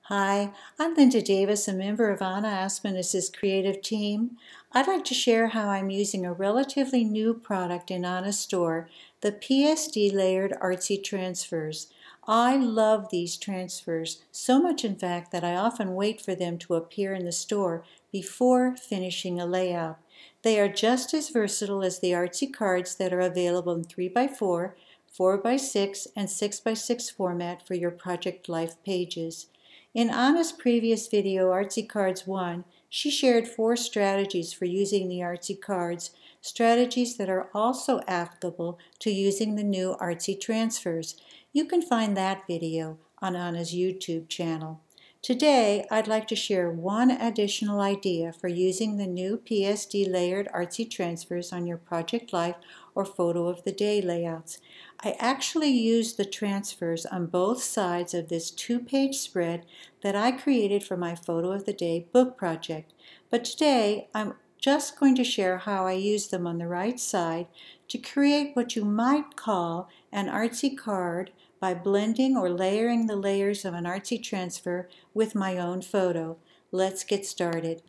Hi, I'm Linda Davis, a member of Anna Aspanis' creative team. I'd like to share how I'm using a relatively new product in Anna's store, the PSD Layered ArtsyTransfers. I love these transfers, so much in fact that I often wait for them to appear in the store before finishing a layout. They are just as versatile as the Artsy cards that are available in 3x4, 4x6, and 6x6 format for your project life pages. In Anna's previous video, Artsy Cards 1, she shared 4 strategies for using the Artsy cards, strategies that are also applicable to using the new ArtsyTransfers. You can find that video on Anna's YouTube channel. Today, I'd like to share one additional idea for using the new PSD Layered ArtsyTransfers on your project life or photo of the day layouts. I actually used the transfers on both sides of this 2-page spread that I created for my photo of the day book project. But today, I'm just going to share how I use them on the right side to create what you might call an artsy card by blending or layering the layers of an artsy transfer with my own photo. Let's get started.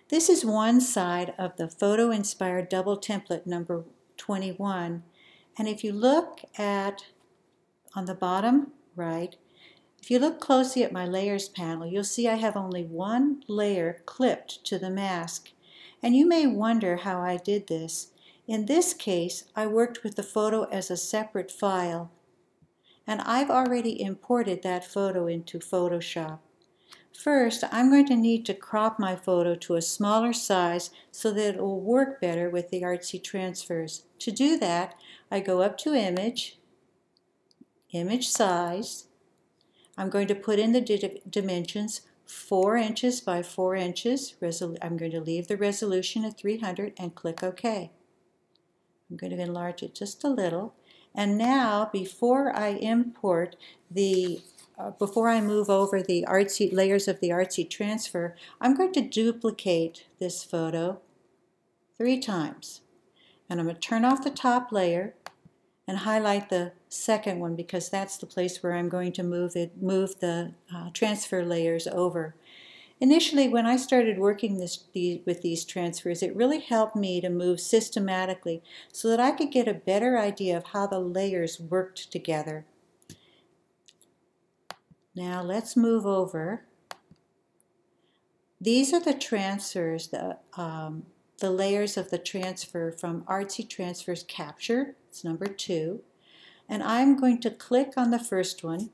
This is one side of the photo-inspired double template number 21. And if you look at, on the bottom right, if you look closely at my layers panel, you'll see I have only one layer clipped to the mask. And you may wonder how I did this. In this case, I worked with the photo as a separate file, and I've already imported that photo into Photoshop. First, I'm going to need to crop my photo to a smaller size so that it will work better with the ArtsyTransfers. To do that, I go up to Image, Image Size. I'm going to put in the dimensions 4 inches by 4 inches. I'm going to leave the resolution at 300 and click OK. I'm going to enlarge it just a little. And now, before I import before I move over the layers of the ArtsyTransfer, I'm going to duplicate this photo 3 times. And I'm going to turn off the top layer and highlight the second one because that's the place where I'm going to move the transfer layers over. Initially, when I started working with these transfers, it really helped me to move systematically so that I could get a better idea of how the layers worked together. Now let's move over. These are the transfers, the layers of the transfer from ArtsyTransfers Capture. It's number 2. And I'm going to click on the first one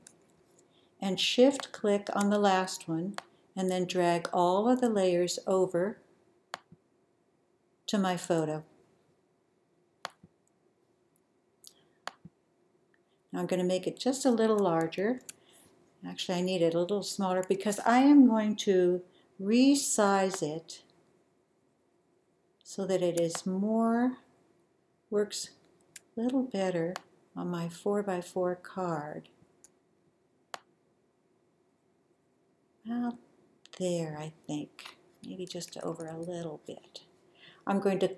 and shift click on the last one and then drag all of the layers over to my photo. Now I'm going to make it just a little larger. Actually, I need it a little smaller because I am going to resize it so that it is works a little better on my 4x4 card. About there, I think. Maybe just over a little bit. I'm going to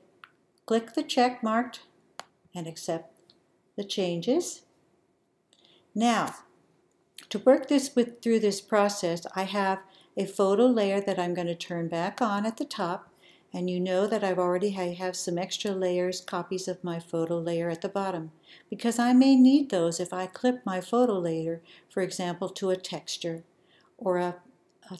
click the check marked and accept the changes. Now, to work through this process, I have a photo layer that I'm going to turn back on at the top, and you know that I have some extra layers, copies of my photo layer at the bottom, because I may need those if I clip my photo layer, for example, to a texture or a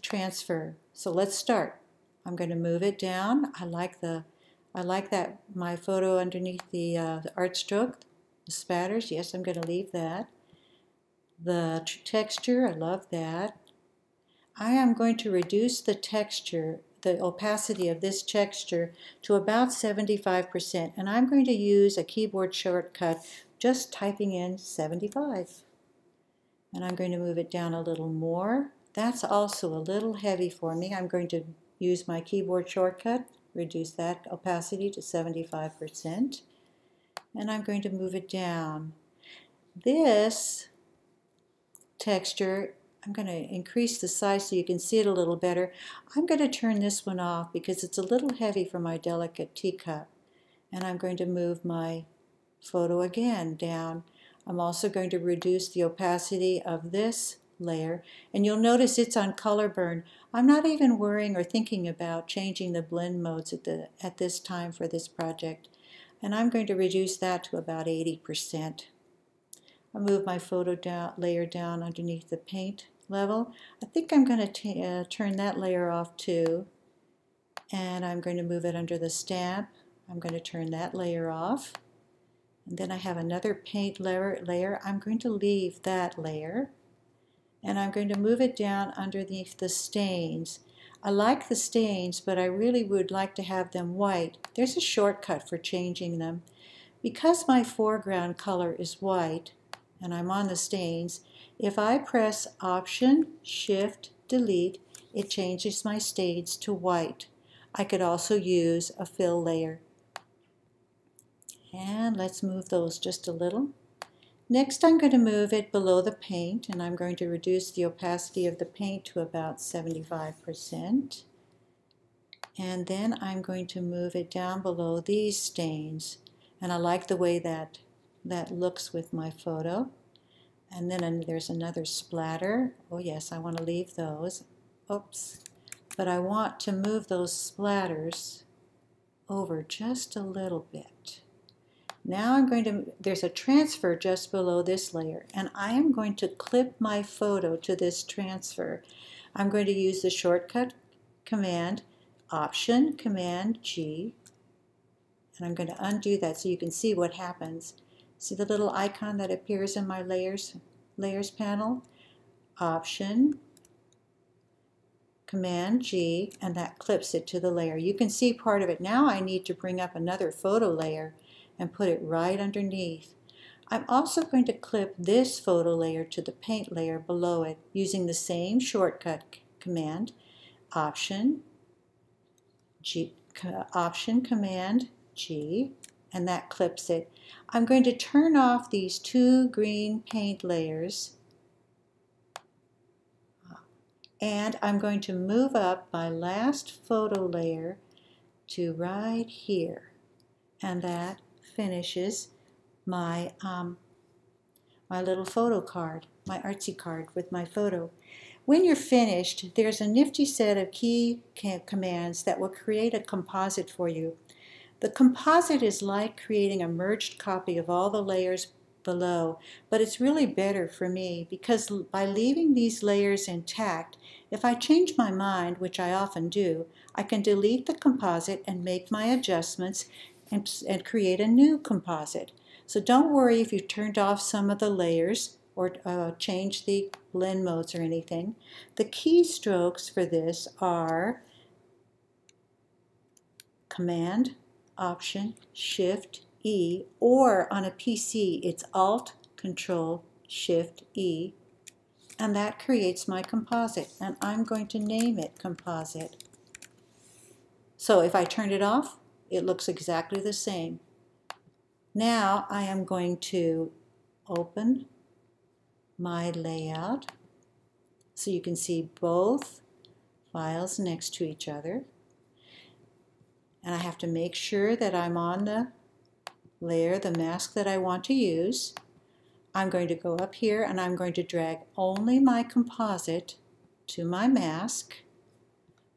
transfer. So let's start. I'm going to move it down. I like that my photo underneath the art stroke, the spatters. Yes, I'm going to leave that. The texture, I love that. I am going to reduce the texture, the opacity of this texture to about 75%, and I'm going to use a keyboard shortcut just typing in 75. And I'm going to move it down a little more. That's also a little heavy for me. I'm going to use my keyboard shortcut, reduce that opacity to 75%, and I'm going to move it down. This texture, I'm going to increase the size so you can see it a little better. I'm going to turn this one off because it's a little heavy for my delicate teacup. And I'm going to move my photo again down. I'm also going to reduce the opacity of this layer, and you'll notice it's on color burn. I'm not even worrying or thinking about changing the blend modes at this time for this project, and I'm going to reduce that to about 80%. I'll move my photo layer down underneath the paint level. I think I'm going to turn that layer off too, and I'm going to move it under the stamp. I'm going to turn that layer off. And then I have another paint layer. I'm going to leave that layer, and I'm going to move it down underneath the stains. I like the stains, but I really would like to have them white. There's a shortcut for changing them. Because my foreground color is white, and I'm on the stains, if I press Option, Shift, Delete, it changes my stains to white. I could also use a fill layer. And let's move those just a little. Next, I'm going to move it below the paint, and I'm going to reduce the opacity of the paint to about 75%. And then I'm going to move it down below these stains. And I like the way that looks with my photo. And then there's another splatter. Oh yes, I want to leave those. Oops. But I want to move those splatters over just a little bit. Now I'm going to, there's a transfer just below this layer, and I am going to clip my photo to this transfer. I'm going to use the shortcut command, Option, Command G, and I'm going to undo that so you can see what happens. See the little icon that appears in my layers panel? Option, Command G, and that clips it to the layer. You can see part of it. Now I need to bring up another photo layer and put it right underneath. I'm also going to clip this photo layer to the paint layer below it using the same shortcut command, Option, Command G, and that clips it. I'm going to turn off these two green paint layers, and I'm going to move up my last photo layer to right here, and that finishes my my little photo card, my artsy card with my photo. When you're finished, there's a nifty set of key commands that will create a composite for you. The composite is like creating a merged copy of all the layers below, but it's really better for me because by leaving these layers intact, if I change my mind, which I often do, I can delete the composite and make my adjustments and create a new composite. So don't worry if you've turned off some of the layers or changed the blend modes or anything. The keystrokes for this are Command, Option, Shift, E, or on a PC it's Alt, Control, Shift, E, and that creates my composite, and I'm going to name it Composite. So if I turn it off, it looks exactly the same. Now I am going to open my layout so you can see both files next to each other. And I have to make sure that I'm on the layer, the mask that I want to use. I'm going to go up here and I'm going to drag only my composite to my mask.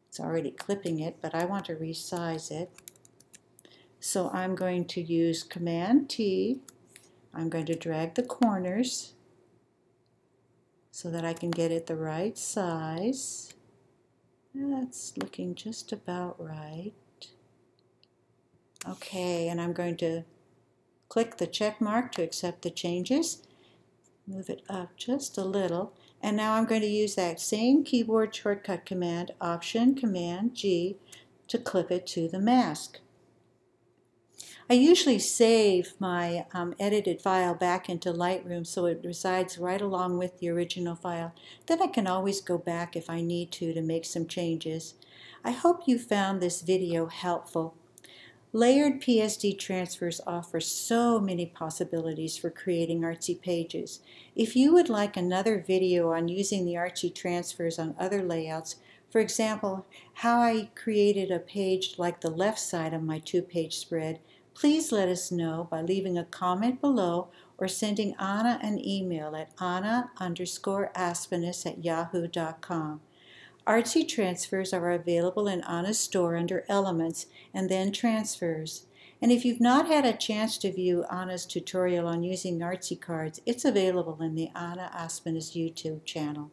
It's already clipping it, but I want to resize it. So I'm going to use Command T. I'm going to drag the corners so that I can get it the right size. That's looking just about right. Okay, and I'm going to click the check mark to accept the changes. Move it up just a little. And now I'm going to use that same keyboard shortcut command, Option, Command G, to clip it to the mask. I usually save my edited file back into Lightroom so it resides right along with the original file. Then I can always go back if I need to make some changes. I hope you found this video helpful. Layered PSD transfers offer so many possibilities for creating artsy pages. If you would like another video on using the ArtsyTransfers on other layouts, for example, how I created a page like the left side of my two-page spread, please let us know by leaving a comment below or sending Anna an email at anna_aspinus@yahoo.com. ArtsyTransfers are available in Anna's store under Elements and then Transfers. And if you've not had a chance to view Anna's tutorial on using Artsy cards, it's available in the Anna Aspinus YouTube channel.